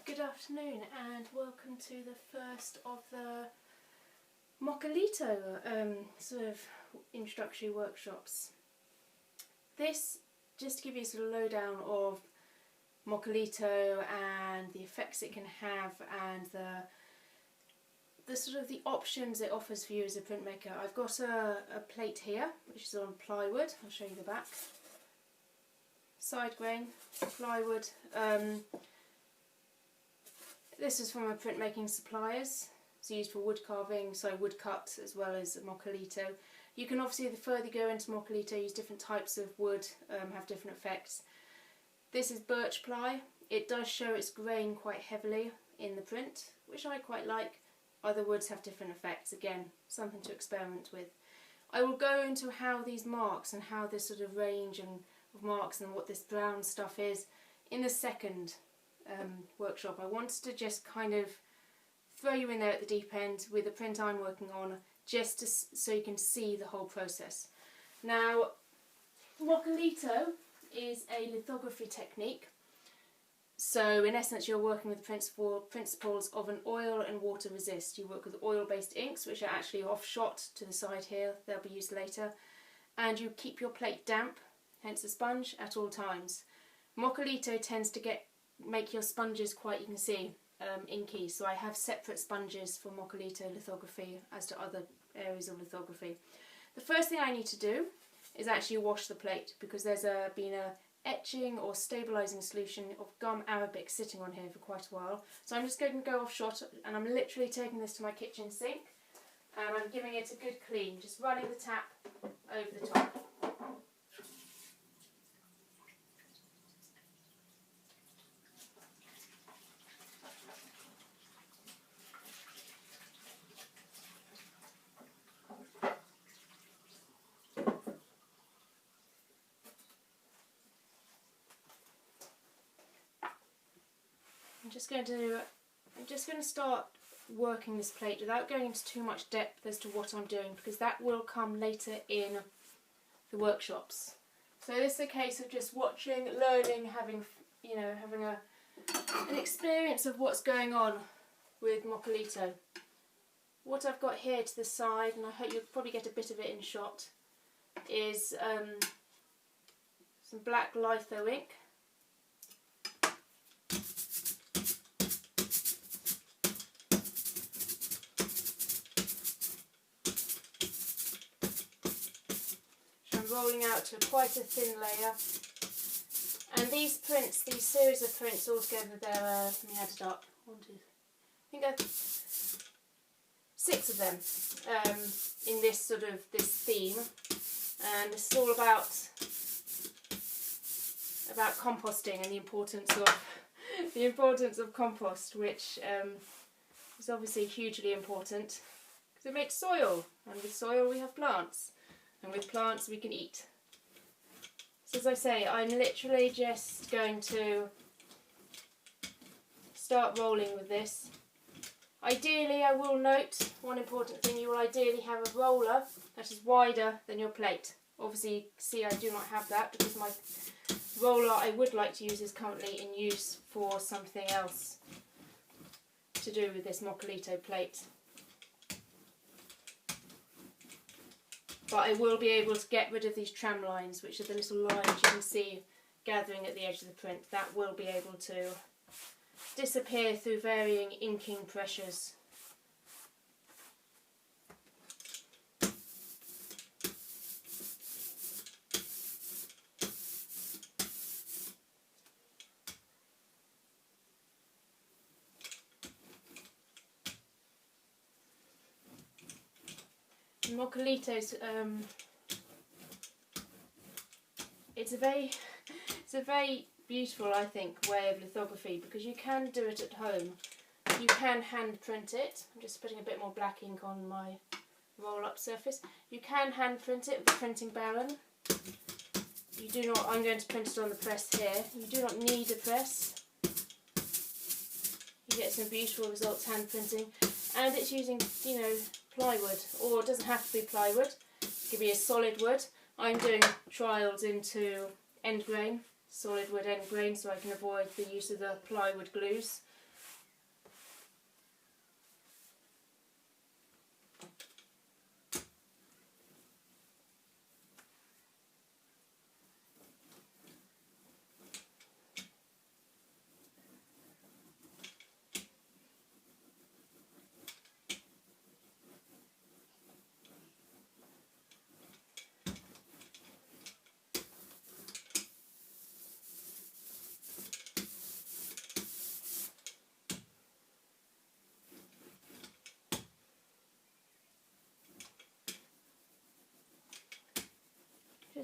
Good afternoon and welcome to the first of the Mokulito sort of introductory workshops. This, just to give you a sort of lowdown of Mokulito and the effects it can have and the sort of the options it offers for you as a printmaker. I've got a plate here which is on plywood. I'll show you the back. Side grain, plywood. This is from a printmaking suppliers. It's used for wood carving, wood cut as well as Mokulito. You can obviously, the further you go into Mokulito, use different types of wood, have different effects. This is birch ply. It does show its grain quite heavily in the print, which I quite like. Other woods have different effects. Again, something to experiment with. I will go into how these marks and how this sort of range of marks and what this brown stuff is in the second workshop. I wanted to just kind of throw you in there at the deep end with the print I'm working on, just so you can see the whole process. Now, Mokulito is a lithography technique. So in essence you're working with the principles of an oil and water resist. You work with oil-based inks, which are actually offshot to the side here, they'll be used later, and you keep your plate damp, hence a sponge, at all times. Mokulito tends to make your sponges quite, you can see, inky, so I have separate sponges for Mokulito lithography as to other areas of lithography. The first thing I need to do is actually wash the plate, because there's been a etching or stabilising solution of gum arabic sitting on here for quite a while. So I'm just going to go off shot, and I'm literally taking this to my kitchen sink and I'm giving it a good clean, just running the tap over the top. I'm just going to start working this plate without going into too much depth as to what I'm doing, because that will come later in the workshops. So this is a case of just watching, learning, having an experience of what's going on with Mokulito. What I've got here to the side, and I hope you'll probably get a bit of it in shot, is some black litho ink. Rolling out to quite a thin layer, and these series of prints altogether, they're let me add it up, 1, 2, I think there's 6 of them in this theme, and this is all about composting and the importance of compost, which is obviously hugely important because it makes soil, and with soil we have plants. And with plants we can eat. So as I say, I'm literally just going to start rolling with this. Ideally, I will note one important thing, you will ideally have a roller that is wider than your plate. Obviously, see, I do not have that because my roller I would like to use is currently in use for something else to do with this Mokulito plate. But I will be able to get rid of these tram lines, which are the little lines you can see gathering at the edge of the print. That will be able to disappear through varying inking pressures. Mokulito's it's a very beautiful, I think, way of lithography, because you can do it at home. You can hand print it. I'm just putting a bit more black ink on my roll-up surface. You can hand print it with a printing baron. You do not. I'm going to print it on the press here. You do not need a press. You get some beautiful results hand printing, and it's using, plywood, or it doesn't have to be plywood. It could be a solid wood. I'm doing trials into end grain, solid wood end grain, so I can avoid the use of the plywood glues.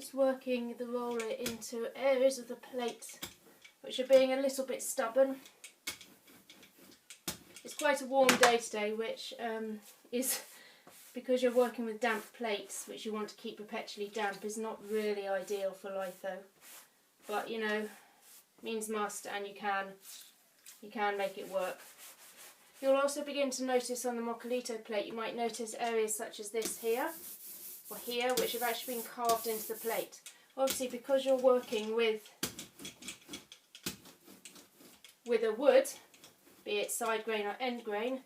Just working the roller into areas of the plate which are being a little bit stubborn. It's quite a warm day today, which is, because you're working with damp plates, which you want to keep perpetually damp, is not really ideal for litho. But you know, means must, and you can make it work. You'll also begin to notice on the Mokulito plate, you might notice areas such as this here, or here, which have actually been carved into the plate. Obviously, because you're working with a wood, be it side grain or end grain,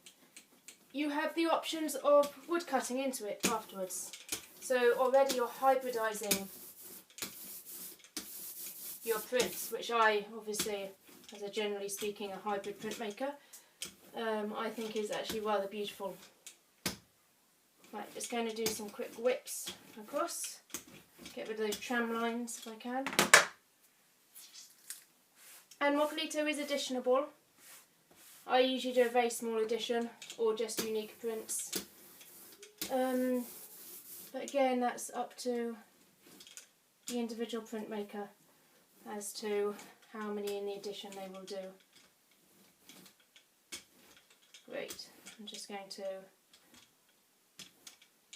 you have the options of wood cutting into it afterwards. So already you're hybridising your prints, which I obviously, as a generally speaking a hybrid printmaker, I think is actually rather beautiful. Right, just going to do some quick whips across, get rid of those tram lines if I can. And Mokulito is editionable. I usually do a very small edition or just unique prints. But again, that's up to the individual printmaker as to how many in the edition they will do. Great. I'm just going to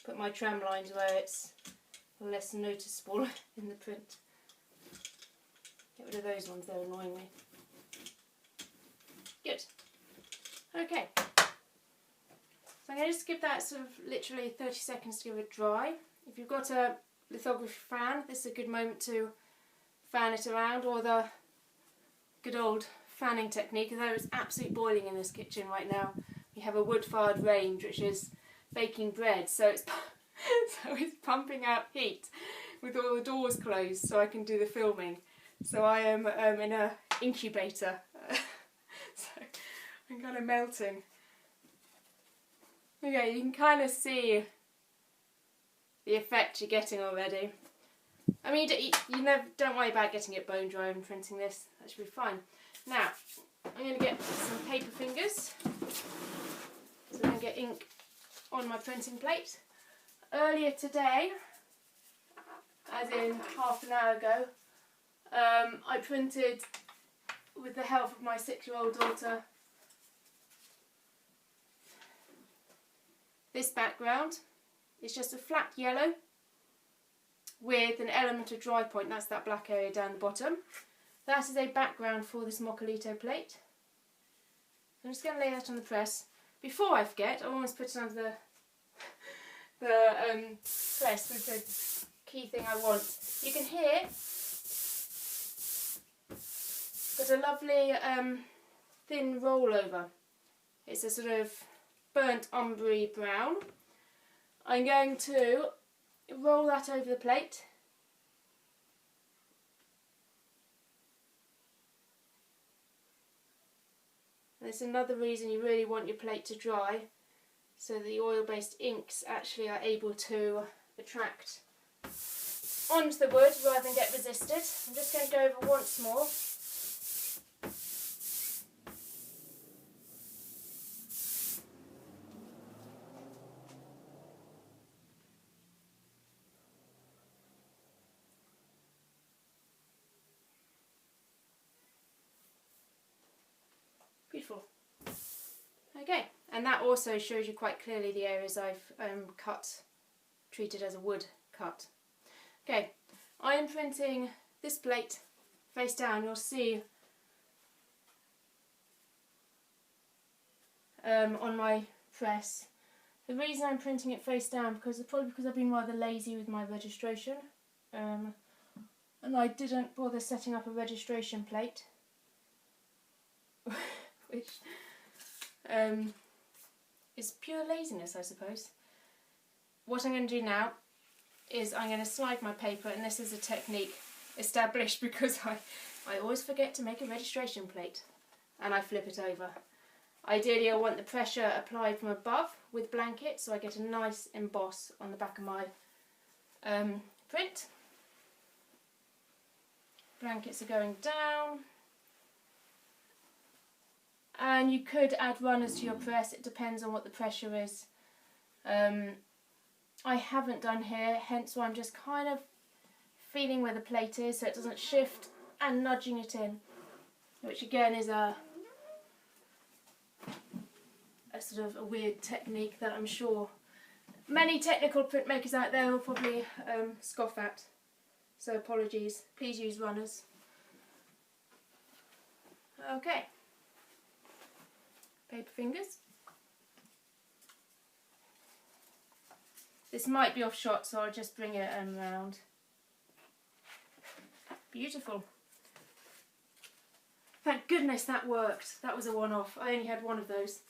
put my tram lines where it's less noticeable in the print. Get rid of those ones, they're annoying me. Good. Okay. So I'm going to just give that sort of literally 30 seconds to give it dry. If you've got a lithography fan, this is a good moment to fan it around, or the good old fanning technique, although it's absolutely boiling in this kitchen right now. We have a wood-fired range which is baking bread, so it's pumping out heat with all the doors closed so I can do the filming. So I am in an incubator, so I'm kind of melting. Okay, you can kind of see the effect you're getting already. I mean, you never, don't worry about getting it bone dry and printing this, that should be fine. Now, I'm going to get some paper fingers, so I'm going to get ink on my printing plate. Earlier today, as in half an hour ago, I printed, with the help of my 6-year-old daughter, this background. It's just a flat yellow with an element of dry point, that's that black area down the bottom. That is a background for this Mokulito plate. I'm just going to lay that on the press. Before I forget, I always put it under the press with the key thing I want. You can hear got a lovely thin rollover. It's a sort of burnt ombre brown. I'm going to roll that over the plate. And it's another reason you really want your plate to dry, so that the oil-based inks actually are able to attract onto the wood rather than get resisted. I'm just going to go over once more. Beautiful. Okay, and that also shows you quite clearly the areas I've treated as a wood cut. Okay, I am printing this plate face down. You'll see on my press. The reason I'm printing it face down probably because I've been rather lazy with my registration, and I didn't bother setting up a registration plate. Which is pure laziness, I suppose. What I'm going to do now is I'm going to slide my paper, and this is a technique established because I always forget to make a registration plate and I flip it over. Ideally I want the pressure applied from above with blanket so I get a nice emboss on the back of my print. Blankets are going down. And you could add runners to your press, it depends on what the pressure is. I haven't done here, hence why I'm just kind of feeling where the plate is so it doesn't shift and nudging it in, which again is a sort of a weird technique that I'm sure many technical printmakers out there will probably scoff at. So apologies, please use runners. Okay, paper fingers. This might be off shot, so I'll just bring it around. Beautiful. Thank goodness that worked. That was a one-off. I only had one of those.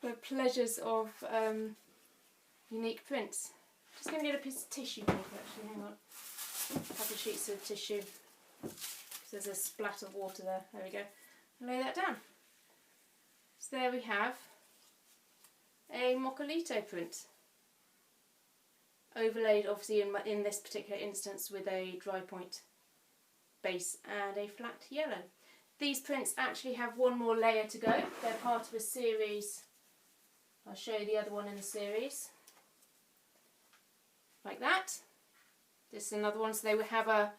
The pleasures of unique prints. Just going to get a piece of tissue paper actually, hang on. A couple of sheets of tissue. There's a splat of water there. There we go. Lay that down. So there we have a Mokulito print. Overlaid obviously in this particular instance with a dry point base and a flat yellow. These prints actually have one more layer to go. They're part of a series. I'll show you the other one in the series. Like that. This is another one. So they would have a...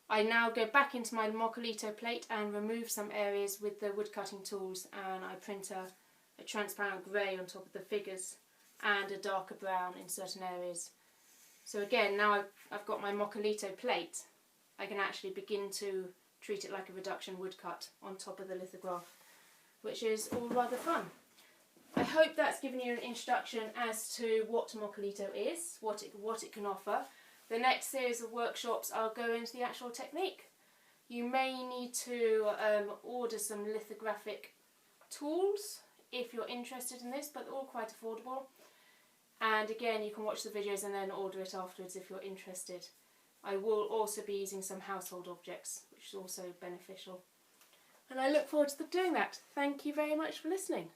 I now go back into my Mokulito plate and remove some areas with the wood cutting tools, and I print a transparent grey on top of the figures and a darker brown in certain areas. So again, now I've got my Mokulito plate, I can actually begin to treat it like a reduction woodcut on top of the lithograph, which is all rather fun. I hope that's given you an introduction as to what Mokulito is, what it can offer. The next series of workshops I'll go into the actual technique. You may need to order some lithographic tools if you're interested in this, but they're all quite affordable. And again, you can watch the videos and then order it afterwards if you're interested. I will also be using some household objects, which is also beneficial. And I look forward to doing that. Thank you very much for listening.